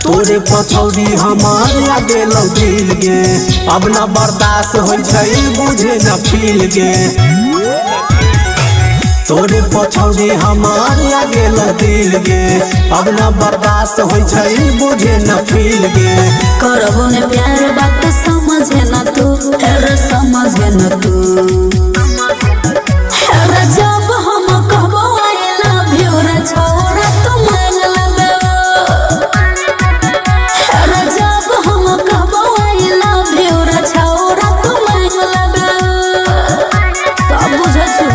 तोरे पछौड़ी हमार लागे दिल गे, अब न बर्दाश्त हो बुझे न फील गे। तोरे पछौड़ी हमार लागे दिल गे, अब न बर्दाश्त हो बुझे न फील गे। करबो ने प्यार बात समझे न तू, समझे न तू। जब हम कहबो आई लव यू रे छोरा तू मान लेबे। जब हम कहबो आई लव यू रे छोरा तू मान लेबे। सब बुझै छी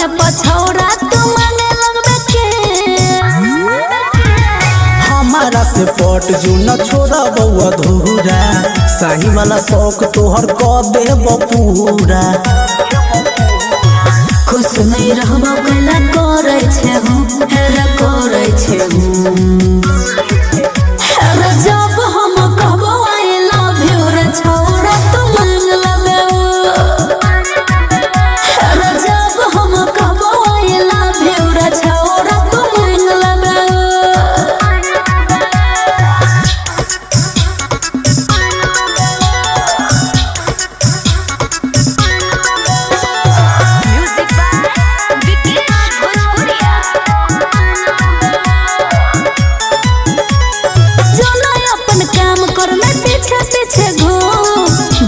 पछौड़ा तू मांगे लगबे के। हमारा से पट जो न छोड़ा बउआ धूरा, साही वाला शौक तोहर क देब पूरा। खुश नहीं रहबो कैला करे छे हम, हेरा करे छे हम। जब हम कहबो आई लव यू रे छोरा तू मान लेबे। जब हम कहबो आई लव यू रे छोरा तू मान लेबे।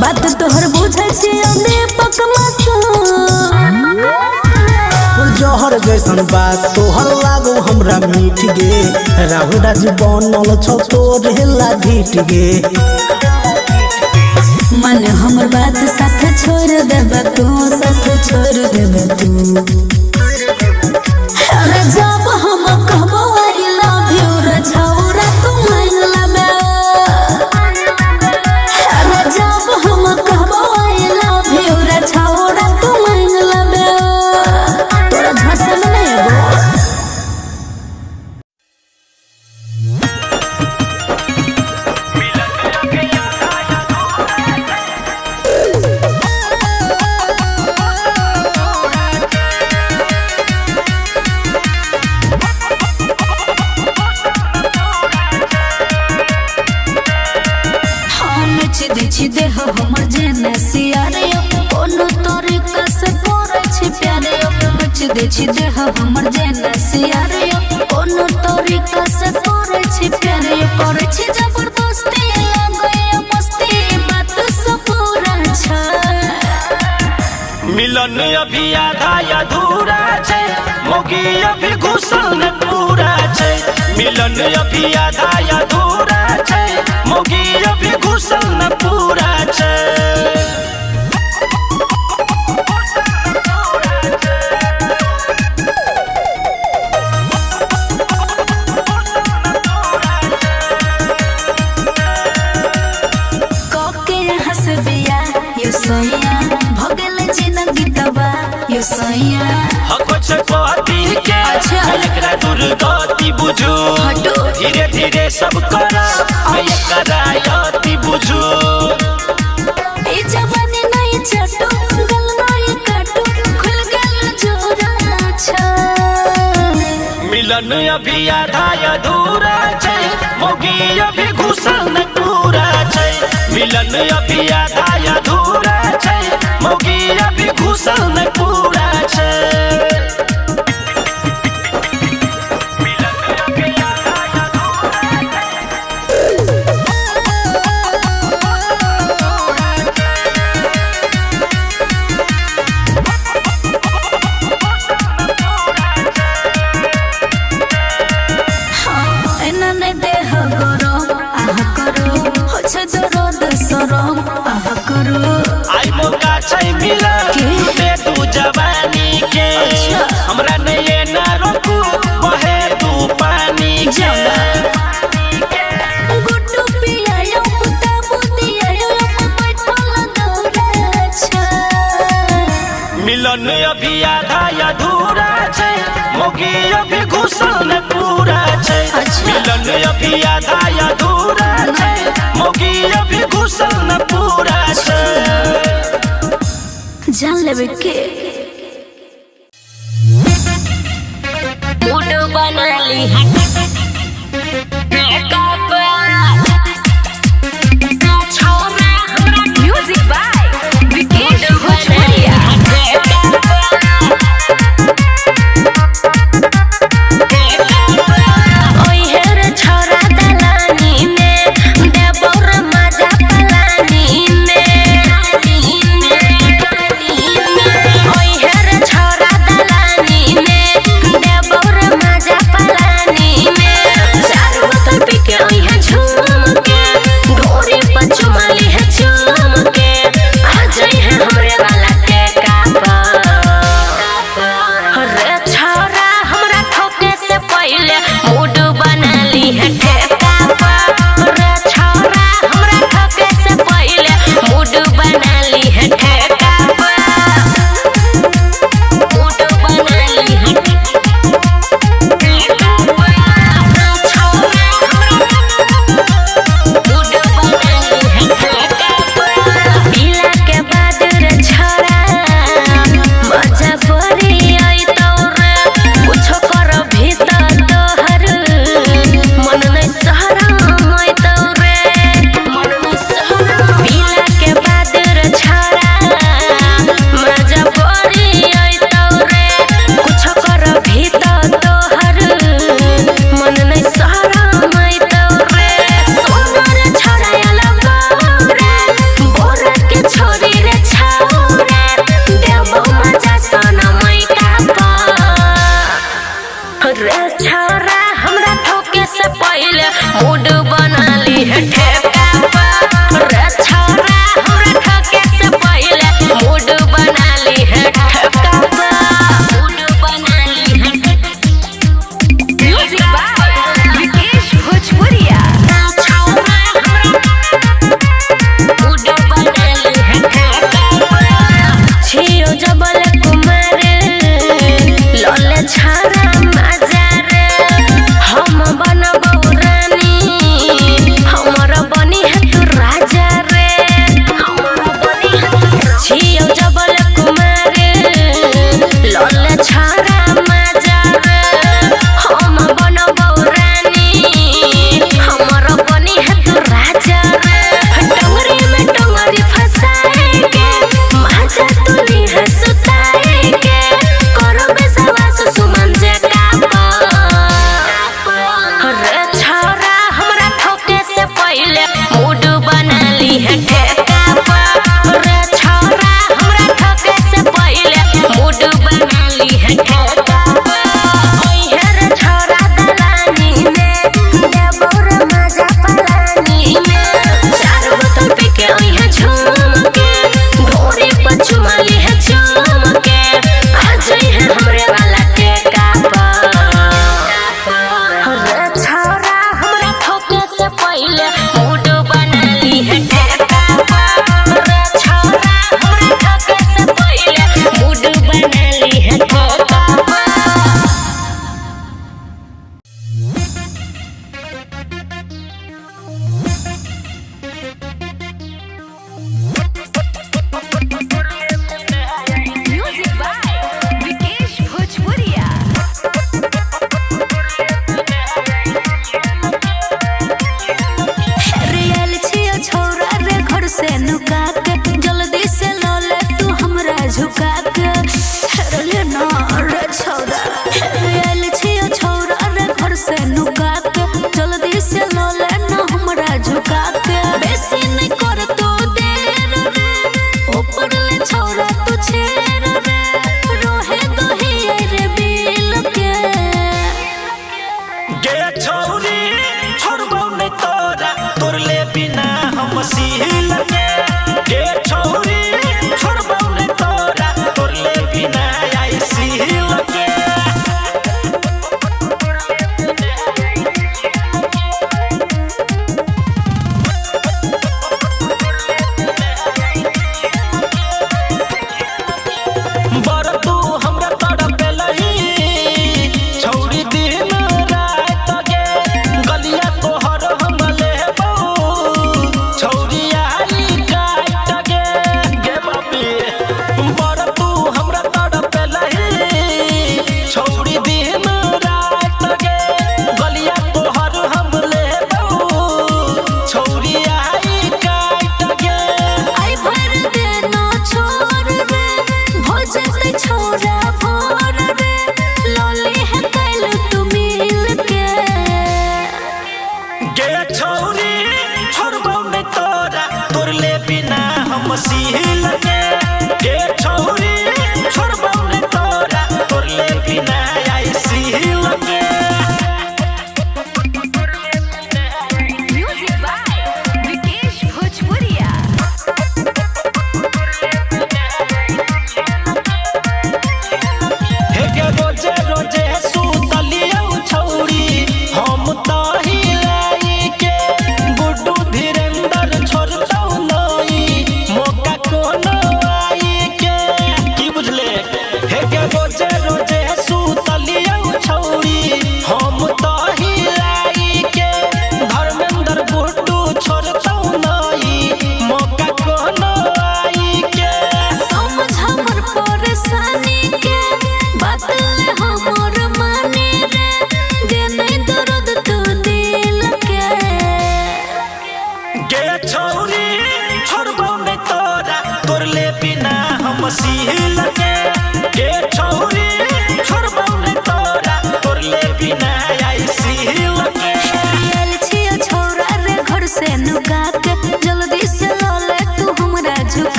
बात तोहर बुझै छी दीपक मासूम। जहर जैसन बात तोहर लागो हमरा मीठ गे, राहुल राज बनल छौ तोरे ला ढीठ गे। मन हमर बात साथ छोड़ देबे तू, साथ छोड़ देबे तू। जब हम कहबो आई लव यू रे छोरा तू मान लेबे। जब हम कहबो आई लव यू रे छोरा तू मान लेबे। तोरा झसे में नहीं एबो। देह हमर जेने सियारे कोनो तरीका से करे छी प्यारे। बच दे छी देह हमर जेने सियारे कोनो तरीका से करे छी प्यारे। करे छी जबरदस्ती लागे मस्ती बात सब पूरा छै। मिलन अभी आधा अधूरा छै, मोगी अभी घुसल न पूरा छै। मिलन अभी आधा अधूरा छै, मोगी अभी घुसल न पूरा छै। कके हंसबिया यो सैया भगल जिंदगी तबा यो सैया। हको छ पति के एकरा दुर्गति बुझू, धीरे धीरे सब करा एकरा यति बुझू। ए जवानी नहीं चटो गल नहीं काटो खुल गल जोरा छ। मिलन अभी आधा अधूरा छै, मोगी अभी घुसल न पूरा छै। मिलन अभी आधा अधूरा छै, मोगी अभी घुसल न पूरा छै। आई मौका छै मिला दे तू जवाब। जावे के मूड बना ली है म्यूजिक बाय विकेश भोजपुरिया हम बनबौ रानी हमर बनी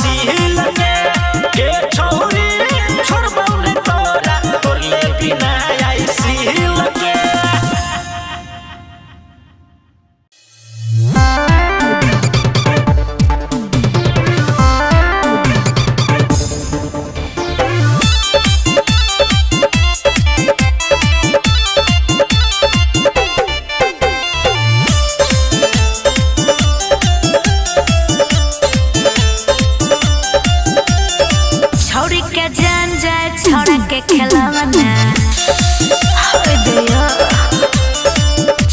सील के छोरी छोड़बौ ने तोरा तोरले बिना आई सील के। छोड़ा के खेलवना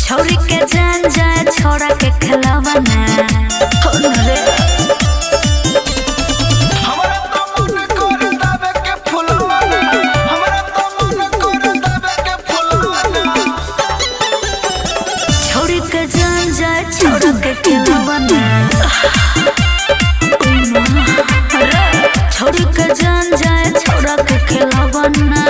छोड़ी के जान जाए छोड़ा के खेलवना रे हमरा तो मन कर दावे के फुलवाना हमरा तो मन कर दावे के फुलवाना छोड़ी के जान जाए छोड़ा के खेलवना छोड़ी के जान जाए छोड़ा के खेलवना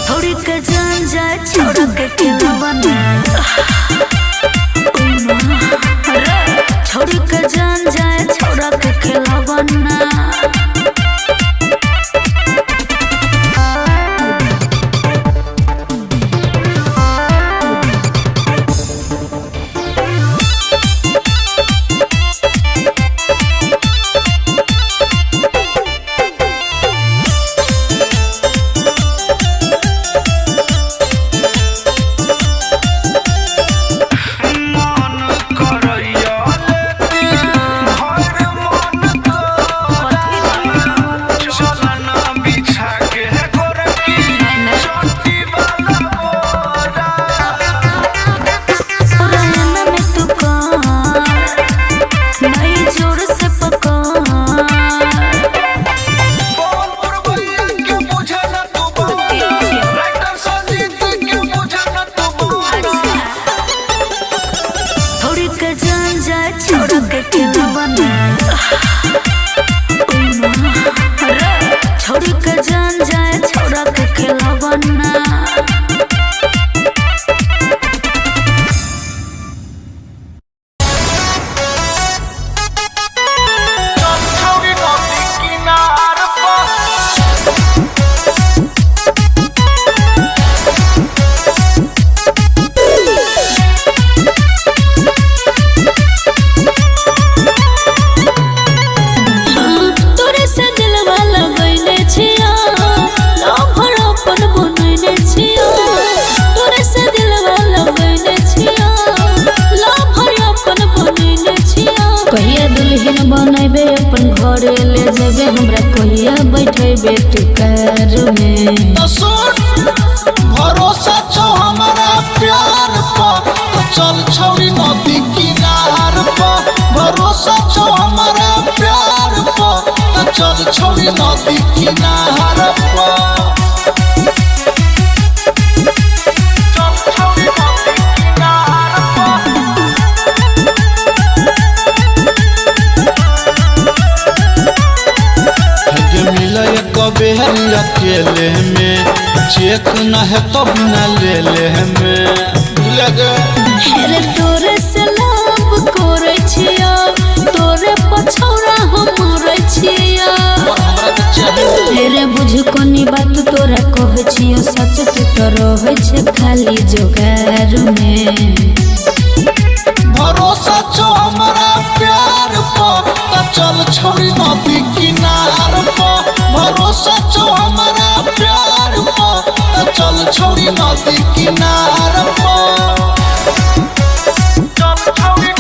छोड़ी के जान जाए छोड़ा के खेलवना छोड़ी के जान जाए छोड़ा के खेलवना बनैबे अपन घरे ले जेबे हमरा कहिया बैठेबे तू कार में भरोसा छो हमारा प्यार पर तो चल छौरी नदी किनार पर भरोसा छो हमारा प्यार पर तो चल छौरी नदी किनार पर बेहरी अकेले में चेक न है तो बिना ले ले में हेरे तोरे से लाभ करे छिया तोरे पछौरा हम मरे छिया तेरे बुझ कोनी बात तोरा कहे छियो सच तू तो रहे छे खाली जोगार में भरोसा छो हमारा प्यार पर तो चल छौरी नदी किनार पर भरोसा छो हमारा प्यार पर तो चल छौरी नदी किनार पर चल छौरी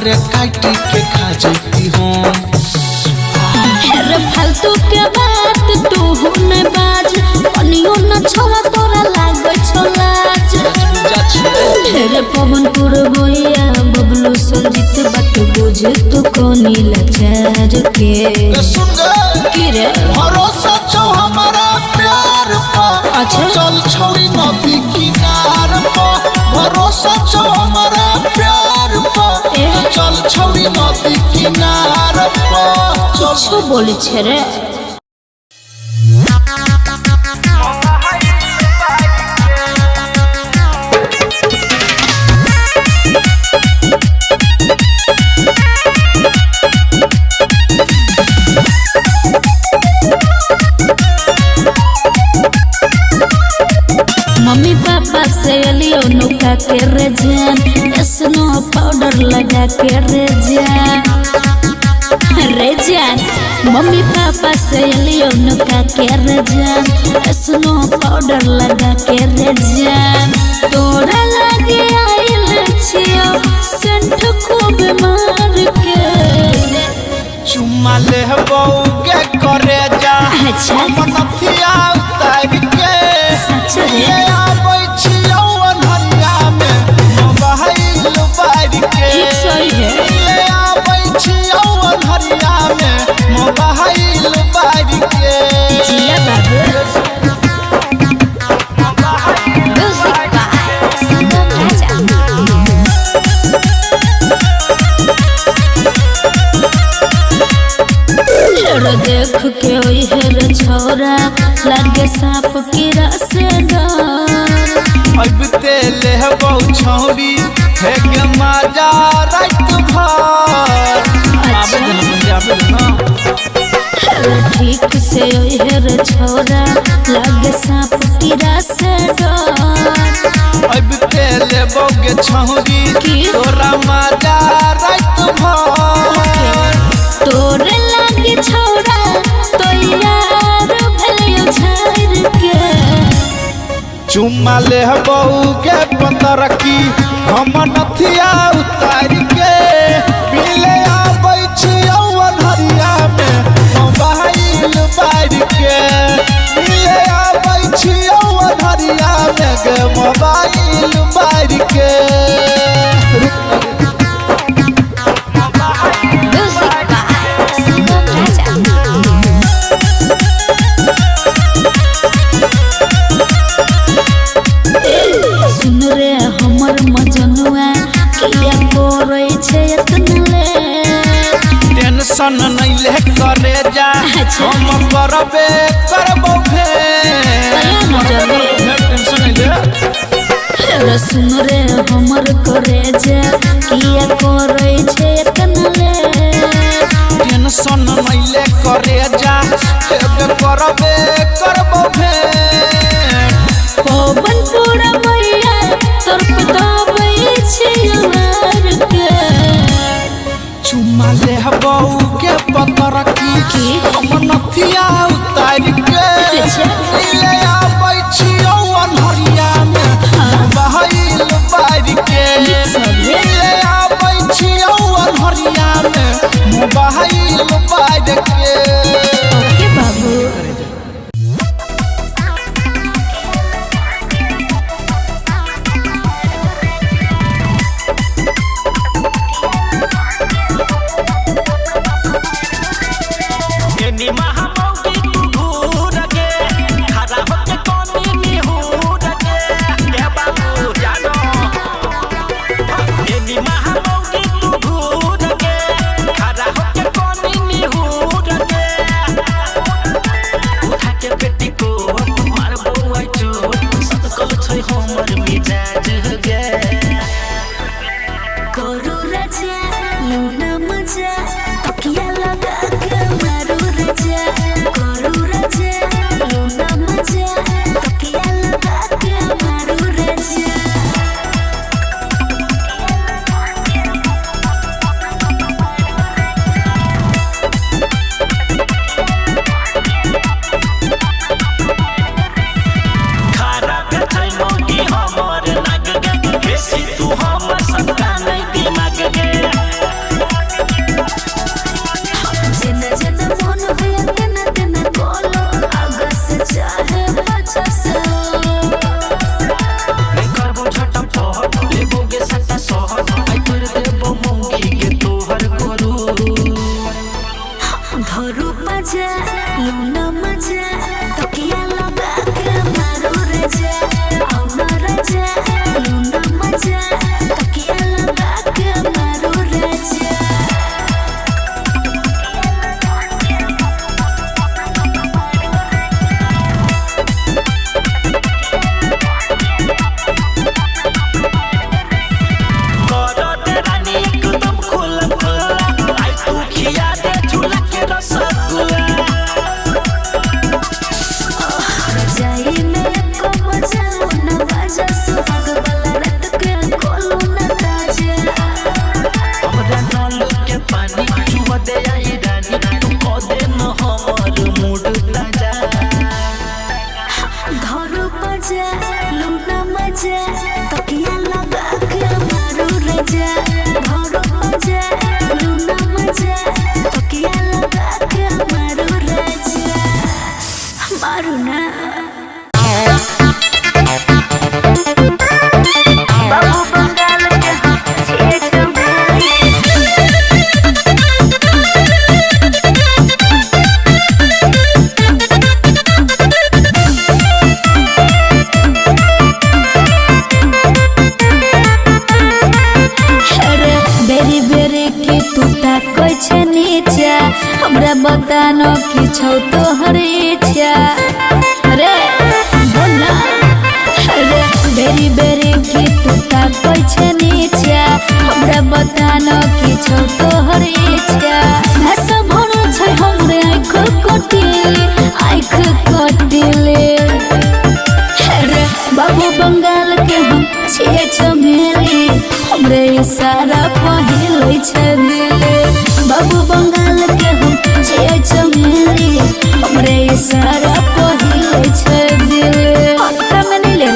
तोरे काटी के खा जैती हम। अरे फालतू के बात तू न बाज, पनियो न छोड़ा तोरा लागे छो लाज। अरे पवनपुर भैया बबलू संजीत बात बुझ तू कोनी लाचार के। सुन गे की रे भरोसा छो हमारा प्यार पर, अच्छा। चल छोड़ी नदी किनार पर। भरोसा छो हमारा प्यार पर, चल छोड़ी नदी किनार पर। किछो बोले छे रे। मम्मी पापा से लियो नुका के रे जान, स्नो पाउडर लगा के रे जान मम्मी पापा से लियो नुका के रे जान, स्नो पाउडर लगा के रे जान। तोरा लगे आइल छियो सेंट खूब मार के। चुम्मा ले बौगे करे जा, अच्छा। मनथिया उतार के। सच रे ले आबै छियौ अन्हरिया में मोबाइल बार के। ठीक सही है। ले आबै छियौ अन्हरिया में मोबाइल बार के। जिया बाबू म्यूजिक बाय संगम राजा। देख के ओई हेर छोरा लागे सांप कीड़ा से डर। अब ते ले बौ छौरी हे गे माजा रात भर। ठीक से ओई हेर छोरा लागे सांप कीड़ा से डर। अब ते ले बौगे छौरी की? तोरा माजा रात भर। तोरे लागे छोरा तो यार भलियो झाड़ के। चुम्मा ले बौगे पतर की हम नथिया उतार के। पीले आबै छियौ अन्हरिया में मोबाइल बार के। पीले आबै छियौ अन्हरिया में गे मोबाइल बार के। म्यूजिक बाय संगम राजा। सुन रे हमर मजनुआ किया करे छे इतना ले। टेंशन नहीं ले करे जा, अच्छा। हम करबे करबो फेर। कया न जरे टेंशन नहीं ले। रे सुन रे हमर करे जा किया करे छे इतना ले। टेंशन नहीं ले करे जा, हेबे करबे करबो फेर। पवनपुर भैया तोर पताबै छे यार के। चुम्मा ले बौगे पतर की हम नथिया उतार के। अच्छा। ले आबै छियौ अन्हरिया में मोबाइल बार के। ले आबै छियौ अन्हरिया में मोबाइल बार के। ओके बाबू। हमरा बतानो कि छौ तोहर इच्छा रे बोला रे बेरी बेरी कि तू ताकै छै नीचा हमरा बतानो कि छौ तोहर इच्छा ऐसा भरो छै हमरे आँख कटिले रे बाबू बंगाल के हम छिए चमेली हमरे इशारा पहिले छै मिले बाबू बंगाल के हम छिए चमेली हमरे इशारा पहिले छै दिले हल्का में नहीं ले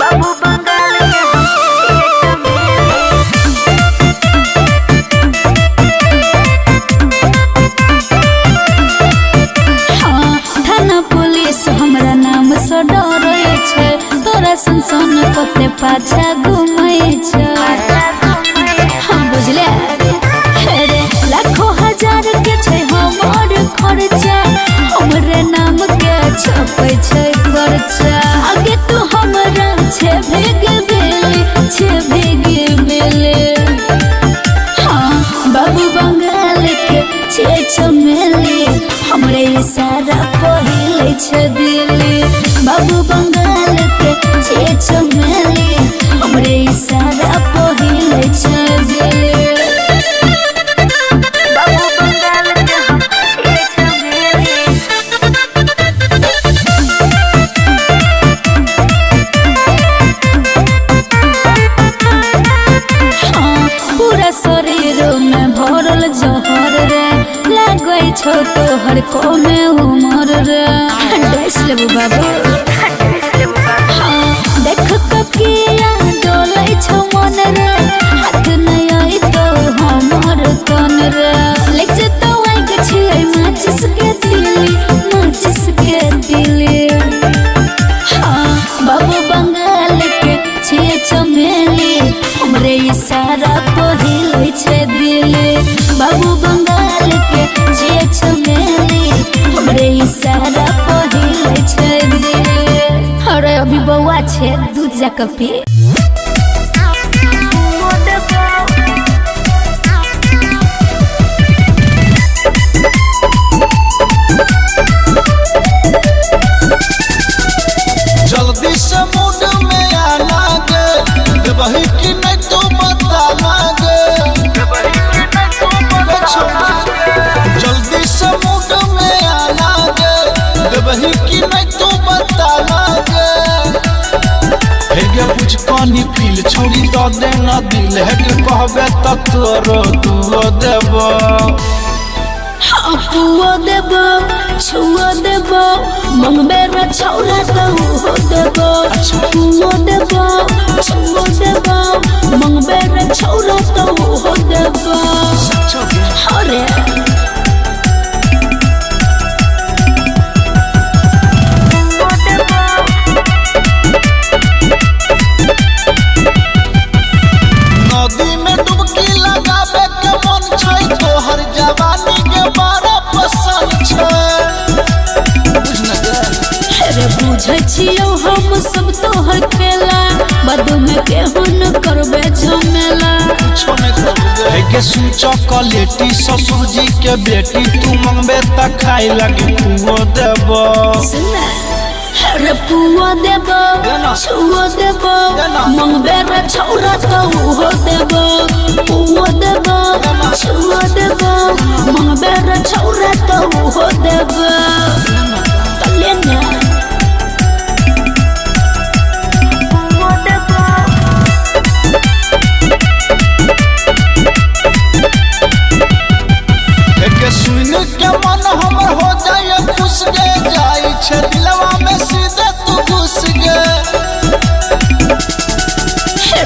बाबू बंगाल के हम छिए चमेली थाना पुलिस हमरा नाम से डरै छै तोरा संसन कते पाछा घुमै छै हम बुझले रे लाखों हजार के छै हमर खर्चा हमरे नाम के छपै छै पर्चा आगे तू हमरा छे भीग मिले हाँ बाबू बंगाल के छे चमेली हमरे इशारा पहिले छै दिले बाबू बंगाल के छे चमेली हमरे इशारा पहिले छै दिले बाबू बंगाल के हम छे चमेली पूरा शरीर में भरल जहर रे लागै छौ तोहर कोमे उमर रे डस लेबू बाबू देख ककिया डोलै छौ मन रे हाथ नहीं आई तो हमर तन रे लेक जतो आइक छियै माचिस के दिली हाँ बाबू बंगाल के छियै चमेली हमरे इशारा पहिले छै दिले बाबू बंगाल के छियै चमेली हमरे इशारा पहिले छै दिले अरे अभी बौआ छै दूध जाके पी जल्दी से मूड में आना गे वही कि नहीं तो बताना गे जल्दी से मूड में आना गे वही कि नहीं तो बताना गे कुछ पानी पील छोड़ी दो देना दिल है कहबे तक तोरो दुओ देबो पुओ देबो छुओ देबो मंगबे रे छौरा तो हो देबो पुओ देबो छुओ देबो मंगबे रे छौरा तो हो देबो अरे नदी में डुबकी लगावे के मन छै तोहर जवानी के बड़ा पसंद छै अरे बुझै छियौ हम सब तोहर खेला बदू में केहू न करबे झमेला कुछो नहीं करबे के सुन चॉकलेटी ससुर जी के बेटी तू मंगबे त खाई लगे पुओ देबो सुना अरे पुओ देबो छुओ देबो मंगबे रे छौरा तो हो देबो पुओ देबो छुओ देबो मंगबे रे छौरा तो हो देबो तले ना पुओ देबो के सुन के मन हमर हो जाए खुश गे जाई छै दिलवा में सीधे तू घुस गे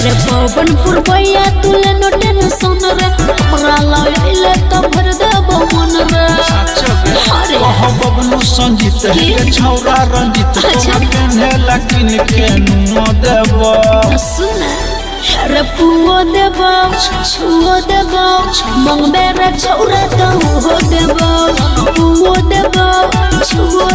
रे पवनपुर भैया तुले नोटे न सुन रे हमरा लाइले तो भर देबो मन रे सच गे अरे कहब बबलू संजीत है छौरा रंजित अच्छा। पेन्हेला किन के नुआ देबो सुना रे पुओ देबो छुओ देबो मंगबे रे छौरा तो हो देबो पुओ देबो छुओ